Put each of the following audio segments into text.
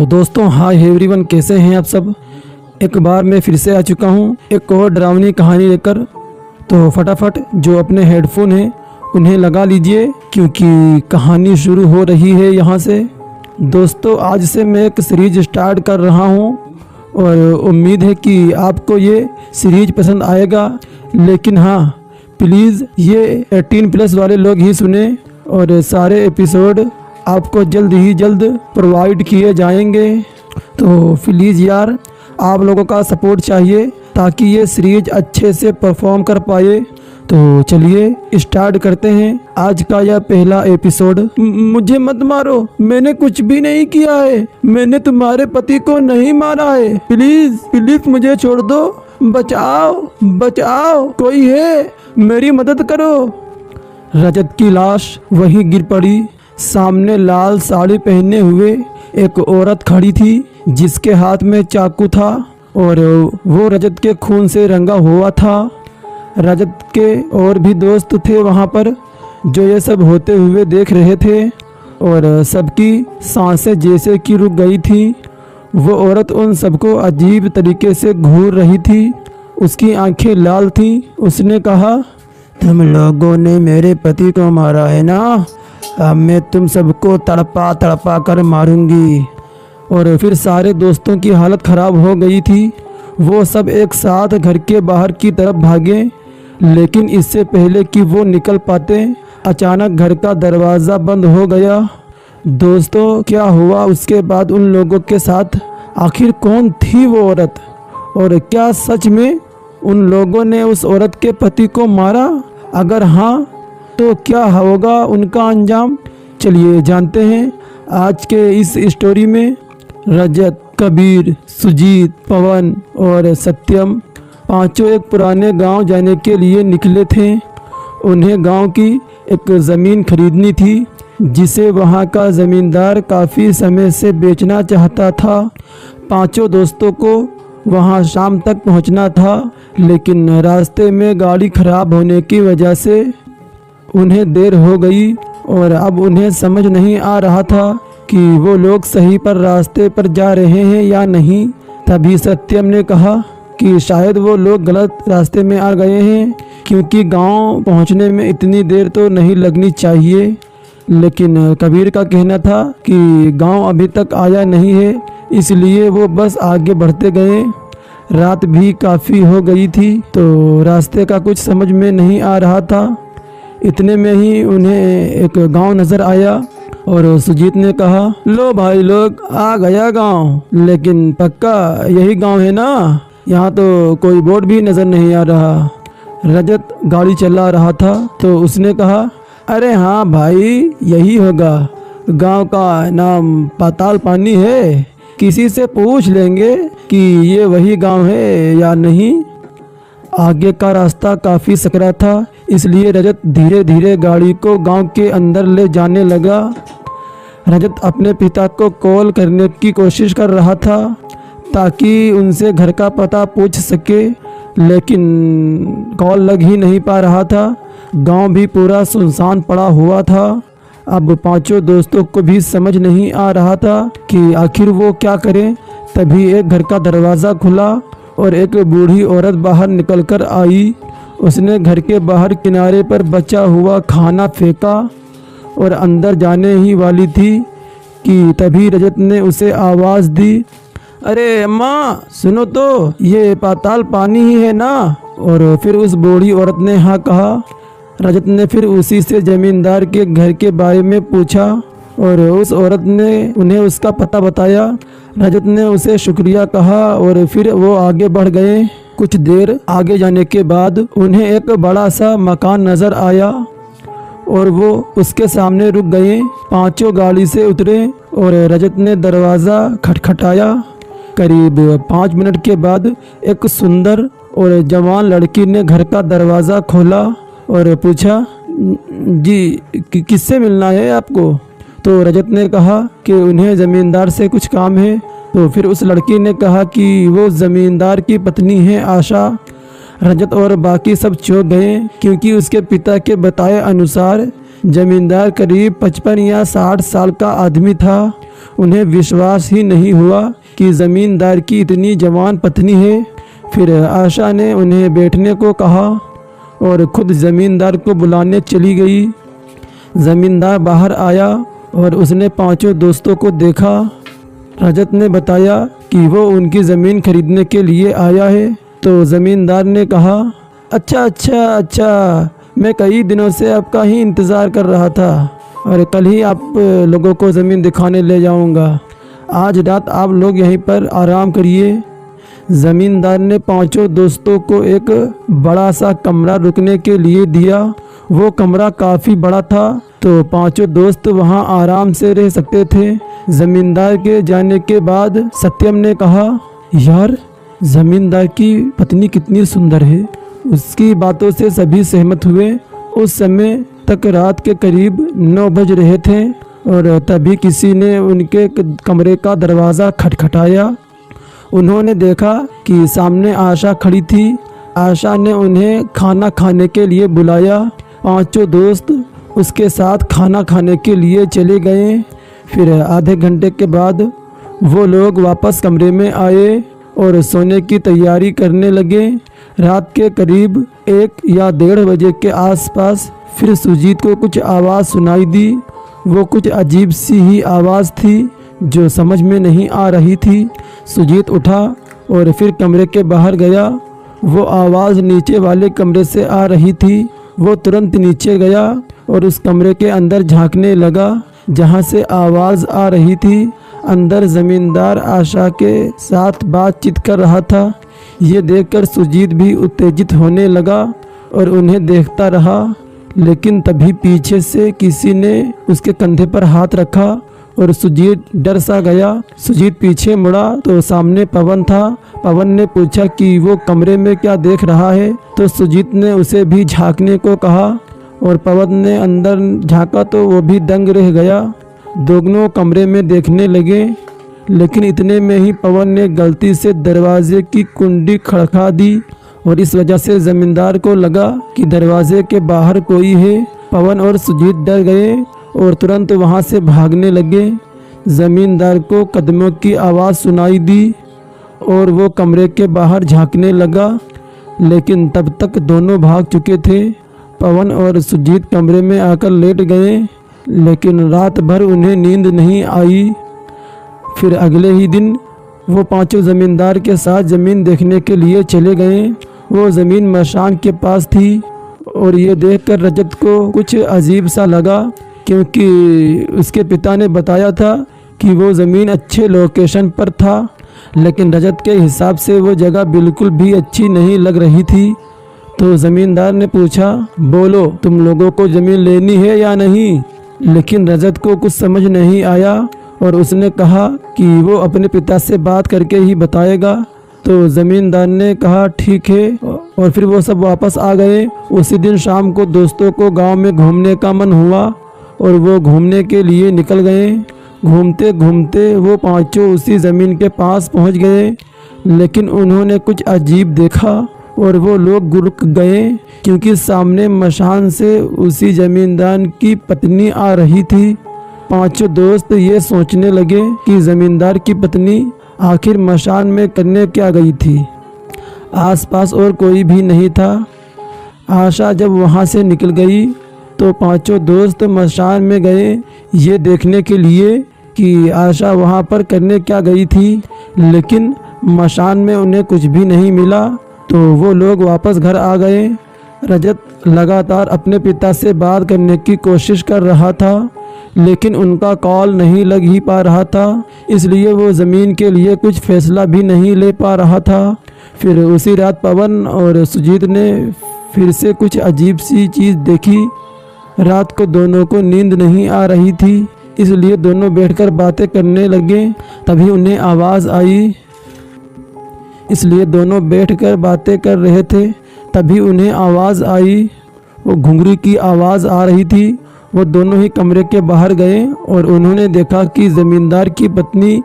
दोस्तों, hi everyone, कैसे हैं आप सब। एक बार मैं फिर से आ चुका हूं एक और डरावनी कहानी लेकर। तो फटाफट जो अपने हेडफोन हैं उन्हें लगा लीजिए, क्योंकि कहानी शुरू हो रही है यहाँ से। दोस्तों, आज से मैं एक सीरीज स्टार्ट कर रहा हूँ और उम्मीद है कि आपको ये सीरीज पसंद आएगा। लेकिन हाँ, प्लीज़ ये 18+ वाले लोग ही सुने और सारे एपिसोड आपको जल्द प्रोवाइड किए जाएंगे। तो प्लीज़ यार, आप लोगों का सपोर्ट चाहिए ताकि ये सीरीज अच्छे से परफॉर्म कर पाए। तो चलिए स्टार्ट करते हैं आज का यह पहला एपिसोड। मुझे मत मारो, मैंने कुछ भी नहीं किया है। मैंने तुम्हारे पति को नहीं मारा है। प्लीज मुझे छोड़ दो। बचाओ, कोई है, मेरी मदद करो। रजत की लाश वहीं गिर पड़ी। सामने लाल साड़ी पहने हुए एक औरत खड़ी थी जिसके हाथ में चाकू था और वो रजत के खून से रंगा हुआ था। रजत के और भी दोस्त थे वहाँ पर जो ये सब होते हुए देख रहे थे और सबकी सांसें जैसे कि रुक गई थी। वो औरत उन सबको अजीब तरीके से घूर रही थी। उसकी आंखें लाल थीं। उसने कहा, तुम लोगों ने मेरे पति को मारा है ना, अब मैं तुम सबको तड़पा कर मारूंगी। और फिर सारे दोस्तों की हालत ख़राब हो गई थी। वो सब एक साथ घर के बाहर की तरफ भागे, लेकिन इससे पहले कि वो निकल पाते अचानक घर का दरवाज़ा बंद हो गया। दोस्तों, क्या हुआ उसके बाद उन लोगों के साथ? आखिर कौन थी वो औरत और क्या सच में उन लोगों ने उस औरत के पति को मारा? अगर हाँ, तो क्या होगा उनका अंजाम? चलिए जानते हैं आज के इस स्टोरी में। रजत, कबीर, सुजीत, पवन और सत्यम पांचों एक पुराने गांव जाने के लिए निकले थे। उन्हें गांव की एक ज़मीन खरीदनी थी जिसे वहां का ज़मींदार काफ़ी समय से बेचना चाहता था। पांचों दोस्तों को वहां शाम तक पहुंचना था, लेकिन रास्ते में गाड़ी खराब होने की वजह से उन्हें देर हो गई और अब उन्हें समझ नहीं आ रहा था कि वो लोग सही पर रास्ते पर जा रहे हैं या नहीं। तभी सत्यम ने कहा कि शायद वो लोग गलत रास्ते में आ गए हैं, क्योंकि गांव पहुंचने में इतनी देर तो नहीं लगनी चाहिए। लेकिन कबीर का कहना था कि गांव अभी तक आया नहीं है, इसलिए वो बस आगे बढ़ते गए। रात भी काफ़ी हो गई थी तो रास्ते का कुछ समझ में नहीं आ रहा था। इतने में ही उन्हें एक गांव नज़र आया और सुजीत ने कहा, लो भाई लोग, आ गया गांव। लेकिन पक्का यही गांव है ना? यहाँ तो कोई बोर्ड भी नज़र नहीं आ रहा। रजत गाड़ी चला रहा था तो उसने कहा, अरे हाँ भाई, यही होगा। गांव का नाम पाताल पानी है। किसी से पूछ लेंगे कि ये वही गांव है या नहीं। आगे का रास्ता काफ़ी सकरा था, इसलिए रजत धीरे धीरे गाड़ी को गांव के अंदर ले जाने लगा। रजत अपने पिता को कॉल करने की कोशिश कर रहा था ताकि उनसे घर का पता पूछ सके, लेकिन कॉल लग ही नहीं पा रहा था। गांव भी पूरा सुनसान पड़ा हुआ था। अब पांचों दोस्तों को भी समझ नहीं आ रहा था कि आखिर वो क्या करें। तभी एक घर का दरवाज़ा खुला और एक बूढ़ी औरत बाहर निकलकर आई। उसने घर के बाहर किनारे पर बचा हुआ खाना फेंका और अंदर जाने ही वाली थी कि तभी रजत ने उसे आवाज़ दी, अरे अम्मा सुनो तो, ये पाताल पानी ही है ना? और फिर उस बूढ़ी औरत ने हाँ कहा। रजत ने फिर उसी से ज़मींदार के घर के बारे में पूछा और उस औरत ने उन्हें उसका पता बताया। रजत ने उसे शुक्रिया कहा और फिर वो आगे बढ़ गए। कुछ देर आगे जाने के बाद उन्हें एक बड़ा सा मकान नज़र आया और वो उसके सामने रुक गए। पांचों गाड़ी से उतरे और रजत ने दरवाज़ा खटखटाया। करीब 5 मिनट के बाद एक सुंदर और जवान लड़की ने घर का दरवाज़ा खोला और पूछा, जी किससे मिलना है आपको? तो रजत ने कहा कि उन्हें ज़मींदार से कुछ काम है। तो फिर उस लड़की ने कहा कि वो ज़मींदार की पत्नी है आशा। रजत और बाकी सब चौंक गए, क्योंकि उसके पिता के बताए अनुसार जमींदार करीब 55 या 60 साल का आदमी था। उन्हें विश्वास ही नहीं हुआ कि जमींदार की इतनी जवान पत्नी है। फिर आशा ने उन्हें बैठने को कहा और खुद जमींदार को बुलाने चली गई। जमींदार बाहर आया और उसने पांचों दोस्तों को देखा। रजत ने बताया कि वो उनकी ज़मीन खरीदने के लिए आया है। तो ज़मींदार ने कहा, अच्छा, मैं कई दिनों से आपका ही इंतज़ार कर रहा था और कल ही आप लोगों को ज़मीन दिखाने ले जाऊंगा। आज रात आप लोग यहीं पर आराम करिए। ज़मींदार ने पांचों दोस्तों को एक बड़ा सा कमरा रुकने के लिए दिया। वो कमरा काफ़ी बड़ा था तो पांचों दोस्त वहां आराम से रह सकते थे। ज़मींदार के जाने के बाद सत्यम ने कहा, यार ज़मींदार की पत्नी कितनी सुंदर है। उसकी बातों से सभी सहमत हुए। उस समय तक रात के करीब 9 बज रहे थे और तभी किसी ने उनके कमरे का दरवाज़ा खटखटाया। उन्होंने देखा कि सामने आशा खड़ी थी। आशा ने उन्हें खाना खाने के लिए बुलाया। पांचों दोस्त उसके साथ खाना खाने के लिए चले गए। फिर आधे घंटे के बाद वो लोग वापस कमरे में आए और सोने की तैयारी करने लगे। रात के करीब 1 या 1:30 बजे के आसपास फिर सुजीत को कुछ आवाज़ सुनाई दी। वो कुछ अजीब सी ही आवाज़ थी जो समझ में नहीं आ रही थी। सुजीत उठा और फिर कमरे के बाहर गया। वो आवाज़ नीचे वाले कमरे से आ रही थी। वो तुरंत नीचे गया और उस कमरे के अंदर झांकने लगा जहां से आवाज़ आ रही थी। अंदर ज़मींदार आशा के साथ बातचीत कर रहा था। ये देखकर सुजीत भी उत्तेजित होने लगा और उन्हें देखता रहा। लेकिन तभी पीछे से किसी ने उसके कंधे पर हाथ रखा और सुजीत डर सा गया। सुजीत पीछे मुड़ा तो सामने पवन था। पवन ने पूछा कि वो कमरे में क्या देख रहा है। तो सुजीत ने उसे भी झांकने को कहा और पवन ने अंदर झांका तो वो भी दंग रह गया। दोनों कमरे में देखने लगे, लेकिन इतने में ही पवन ने गलती से दरवाजे की कुंडी खड़का दी और इस वजह से ज़मींदार को लगा कि दरवाजे के बाहर कोई है। पवन और सुजीत डर गए और तुरंत वहां से भागने लगे। ज़मींदार को कदमों की आवाज़ सुनाई दी और वो कमरे के बाहर झांकने लगा, लेकिन तब तक दोनों भाग चुके थे। पवन और सुजीत कमरे में आकर लेट गए, लेकिन रात भर उन्हें नींद नहीं आई। फिर अगले ही दिन वो पांचों ज़मींदार के साथ ज़मीन देखने के लिए चले गए। वो ज़मीन मशान के पास थी और ये देखकर रजत को कुछ अजीब सा लगा, क्योंकि उसके पिता ने बताया था कि वो ज़मीन अच्छे लोकेशन पर था, लेकिन रजत के हिसाब से वो जगह बिल्कुल भी अच्छी नहीं लग रही थी। तो ज़मींदार ने पूछा, बोलो तुम लोगों को ज़मीन लेनी है या नहीं। लेकिन रजत को कुछ समझ नहीं आया और उसने कहा कि वो अपने पिता से बात करके ही बताएगा। तो ज़मींदार ने कहा ठीक है और फिर वो सब वापस आ गए। उसी दिन शाम को दोस्तों को गांव में घूमने का मन हुआ और वो घूमने के लिए निकल गए। घूमते घूमते वो पांचों उसी ज़मीन के पास पहुंच गए, लेकिन उन्होंने कुछ अजीब देखा और वो लोग रुक गए, क्योंकि सामने मशान से उसी ज़मींदार की पत्नी आ रही थी। पांचों दोस्त ये सोचने लगे कि ज़मींदार की पत्नी आखिर मशान में करने क्या गई थी। आसपास और कोई भी नहीं था। आशा जब वहाँ से निकल गई तो पांचों दोस्त मशान में गए ये देखने के लिए कि आशा वहाँ पर करने क्या गई थी, लेकिन मशान में उन्हें कुछ भी नहीं मिला। तो वो लोग वापस घर आ गए। रजत लगातार अपने पिता से बात करने की कोशिश कर रहा था, लेकिन उनका कॉल नहीं लग ही पा रहा था, इसलिए वो ज़मीन के लिए कुछ फैसला भी नहीं ले पा रहा था। फिर उसी रात पवन और सुजीत ने फिर से कुछ अजीब सी चीज़ देखी। रात को दोनों को नींद नहीं आ रही थी, इसलिए दोनों बैठकर बातें करने लगे। तभी उन्हें आवाज़ आई। इसलिए दोनों बैठकर बातें कर रहे थे, तभी उन्हें आवाज़ आई। वो घुंघरू की आवाज़ आ रही थी। वो दोनों ही कमरे के बाहर गए और उन्होंने देखा कि ज़मींदार की पत्नी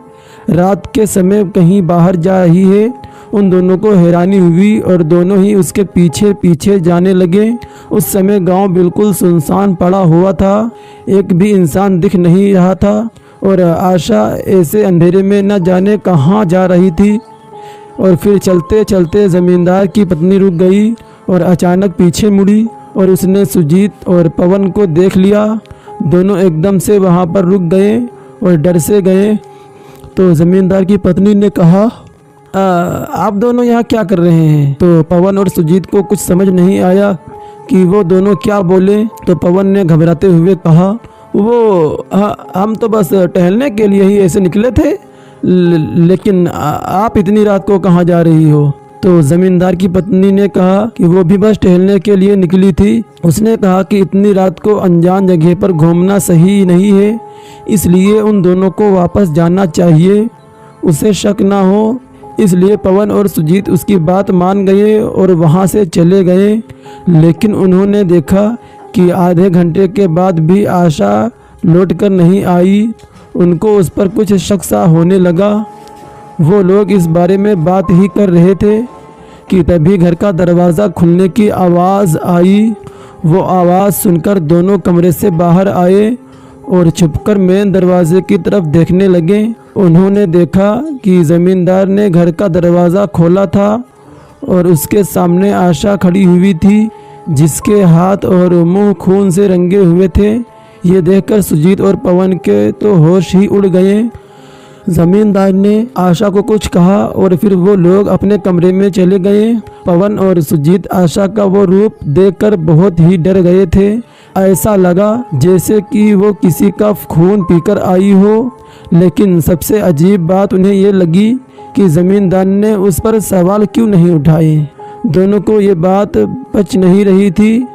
रात के समय कहीं बाहर जा रही है उन दोनों को हैरानी हुई और दोनों ही उसके पीछे पीछे जाने लगे। उस समय गांव बिल्कुल सुनसान पड़ा हुआ था, एक भी इंसान दिख नहीं रहा था और आशा ऐसे अंधेरे में न जाने कहाँ जा रही थी। और फिर चलते चलते ज़मींदार की पत्नी रुक गई और अचानक पीछे मुड़ी और उसने सुजीत और पवन को देख लिया। दोनों एकदम से वहाँ पर रुक गए और डर से गए। तो ज़मींदार की पत्नी ने कहा, आप दोनों यहाँ क्या कर रहे हैं? तो पवन और सुजीत को कुछ समझ नहीं आया कि वो दोनों क्या बोले। तो पवन ने घबराते हुए कहा, वो हम तो बस टहलने के लिए ही ऐसे निकले थे, लेकिन आप इतनी रात को कहाँ जा रही हो? तो ज़मींदार की पत्नी ने कहा कि वो भी बस टहलने के लिए निकली थी। उसने कहा कि इतनी रात को अनजान जगह पर घूमना सही नहीं है, इसलिए उन दोनों को वापस जाना चाहिए, उसे शक ना हो। इसलिए पवन और सुजीत उसकी बात मान गए और वहाँ से चले गए। लेकिन उन्होंने देखा कि आधे घंटे के बाद भी आशा लौटकर नहीं आई। उनको उस पर कुछ शक सा होने लगा। वो लोग इस बारे में बात ही कर रहे थे कि तभी घर का दरवाज़ा खुलने की आवाज़ आई। वो आवाज़ सुनकर दोनों कमरे से बाहर आए और छुपकर मेन दरवाजे की तरफ देखने लगे। उन्होंने देखा कि ज़मींदार ने घर का दरवाज़ा खोला था और उसके सामने आशा खड़ी हुई थी, जिसके हाथ और मुंह खून से रंगे हुए थे। ये देखकर सुजीत और पवन के तो होश ही उड़ गए। ज़मींदार ने आशा को कुछ कहा और फिर वो लोग अपने कमरे में चले गए। पवन और सुजीत आशा का वो रूप देखकर बहुत ही डर गए थे। ऐसा लगा जैसे कि वो किसी का खून पीकर आई हो। लेकिन सबसे अजीब बात उन्हें ये लगी कि ज़मींदार ने उस पर सवाल क्यों नहीं उठाए। दोनों को ये बात पच नहीं रही थी,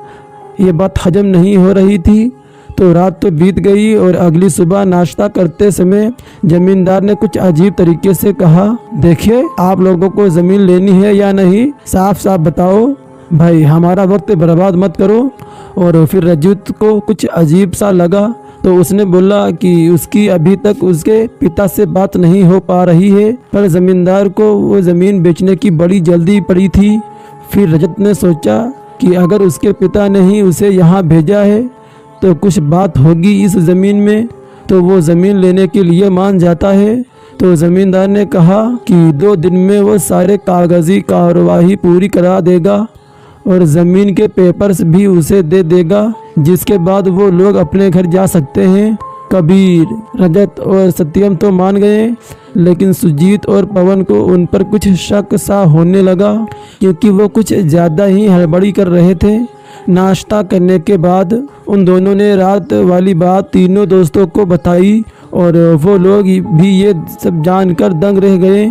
ये बात हजम नहीं हो रही थी। तो रात तो बीत गई और अगली सुबह नाश्ता करते समय ज़मींदार ने कुछ अजीब तरीके से कहा, देखिए आप लोगों को ज़मीन लेनी है या नहीं, साफ साफ बताओ भाई, हमारा वक्त बर्बाद मत करो। और फिर रजत को कुछ अजीब सा लगा तो उसने बोला कि उसकी अभी तक उसके पिता से बात नहीं हो पा रही है, पर ज़मींदार को वो ज़मीन बेचने की बड़ी जल्दी पड़ी थी। फिर रजत ने सोचा कि अगर उसके पिता ने ही उसे यहाँ भेजा है तो कुछ बात होगी इस ज़मीन में, तो वो ज़मीन लेने के लिए मान जाता है। तो ज़मींदार ने कहा कि 2 दिन में वो सारे कागज़ी कार्रवाई पूरी करा देगा और ज़मीन के पेपर्स भी उसे दे देगा, जिसके बाद वो लोग अपने घर जा सकते हैं। कबीर, रजत और सत्यम तो मान गए, लेकिन सुजीत और पवन को उन पर कुछ शक सा होने लगा, क्योंकि वो कुछ ज़्यादा ही हड़बड़ी कर रहे थे। नाश्ता करने के बाद उन दोनों ने रात वाली बात तीनों दोस्तों को बताई और वो लोग भी ये सब जानकर दंग रह गए।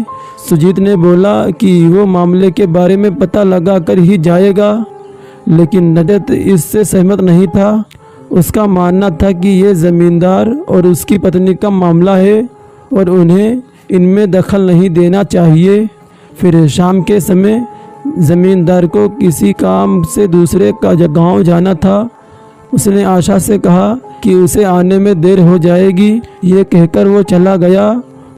सुजीत ने बोला कि वो मामले के बारे में पता लगा कर ही जाएगा, लेकिन रजत इससे सहमत नहीं था। उसका मानना था कि ये ज़मींदार और उसकी पत्नी का मामला है और उन्हें इनमें दखल नहीं देना चाहिए। फिर शाम के समय ज़मींदार को किसी काम से दूसरे का गांव जाना था। उसने आशा से कहा कि उसे आने में देर हो जाएगी। ये कहकर वो चला गया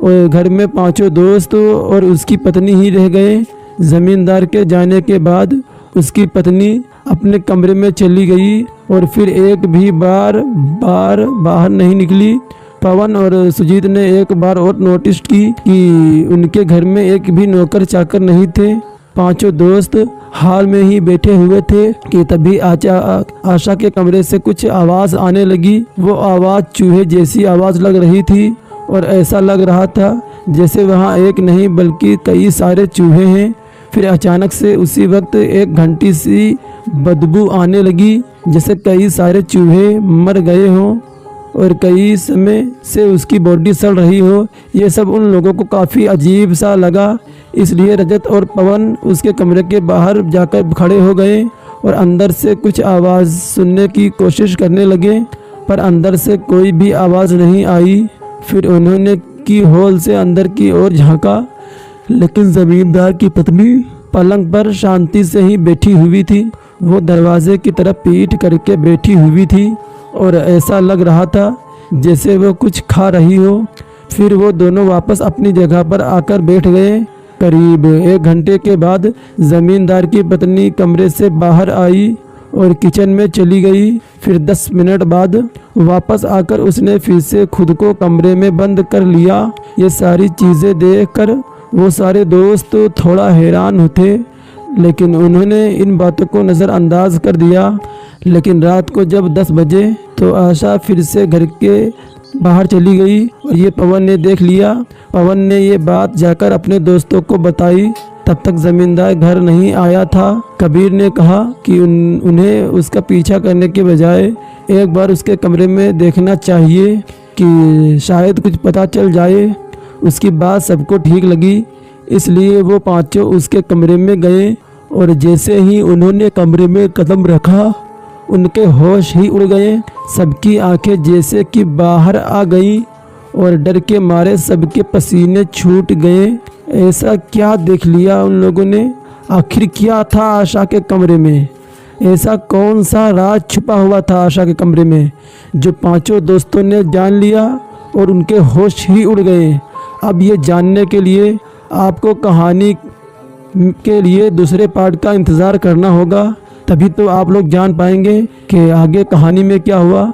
और घर में 5 दोस्त और उसकी पत्नी ही रह गए। ज़मींदार के जाने के बाद उसकी पत्नी अपने कमरे में चली गई और फिर एक भी बार बाहर नहीं निकली। पवन और सुजीत ने एक बार और नोटिस की कि उनके घर में एक भी नौकर चाकर नहीं थे। 5 दोस्त हाल में ही बैठे हुए थे कि तभी आशा के कमरे से कुछ आवाज़ आने लगी। वो आवाज़ चूहे जैसी आवाज़ लग रही थी और ऐसा लग रहा था जैसे वहाँ एक नहीं बल्कि कई सारे चूहे हैं। फिर अचानक से उसी वक्त एक घंटी सी बदबू आने लगी, जैसे कई सारे चूहे मर गए हों और कई समय से उसकी बॉडी सड़ रही हो। ये सब उन लोगों को काफ़ी अजीब सा लगा, इसलिए रजत और पवन उसके कमरे के बाहर जाकर खड़े हो गए और अंदर से कुछ आवाज़ सुनने की कोशिश करने लगे, पर अंदर से कोई भी आवाज़ नहीं आई। फिर उन्होंने की होल से अंदर की ओर झांका, लेकिन ज़मींदार की पत्नी पलंग पर शांति से ही बैठी हुई थी। वो दरवाजे की तरफ पीठ करके बैठी हुई थी और ऐसा लग रहा था जैसे वो कुछ खा रही हो। फिर वो दोनों वापस अपनी जगह पर आकर बैठ गए। करीब 1 घंटे के बाद जमींदार की पत्नी कमरे से बाहर आई और किचन में चली गई। फिर 10 मिनट बाद वापस आकर उसने फिर से खुद को कमरे में बंद कर लिया। ये सारी चीज़ें देखकर वो सारे दोस्त थोड़ा हैरान थे, लेकिन उन्होंने इन बातों को नज़रअंदाज कर दिया। लेकिन रात को जब 10 बजे तो आशा फिर से घर के बाहर चली गई और ये पवन ने देख लिया। पवन ने ये बात जाकर अपने दोस्तों को बताई। तब तक ज़मींदार घर नहीं आया था। कबीर ने कहा कि उन्हें उसका पीछा करने के बजाय एक बार उसके कमरे में देखना चाहिए कि शायद कुछ पता चल जाए। उसकी बात सबको ठीक लगी, इसलिए वो पांचों उसके कमरे में गए और जैसे ही उन्होंने कमरे में कदम रखा उनके होश ही उड़ गए। सबकी आंखें जैसे कि बाहर आ गईं और डर के मारे सबके पसीने छूट गए। ऐसा क्या देख लिया उन लोगों ने? आखिर क्या था आशा के कमरे में? ऐसा कौन सा राज छुपा हुआ था आशा के कमरे में जो पांचों दोस्तों ने जान लिया और उनके होश ही उड़ गए? अब ये जानने के लिए आपको कहानी के लिए दूसरे पार्ट का इंतज़ार करना होगा, तभी तो आप लोग जान पाएंगे कि आगे कहानी में क्या हुआ।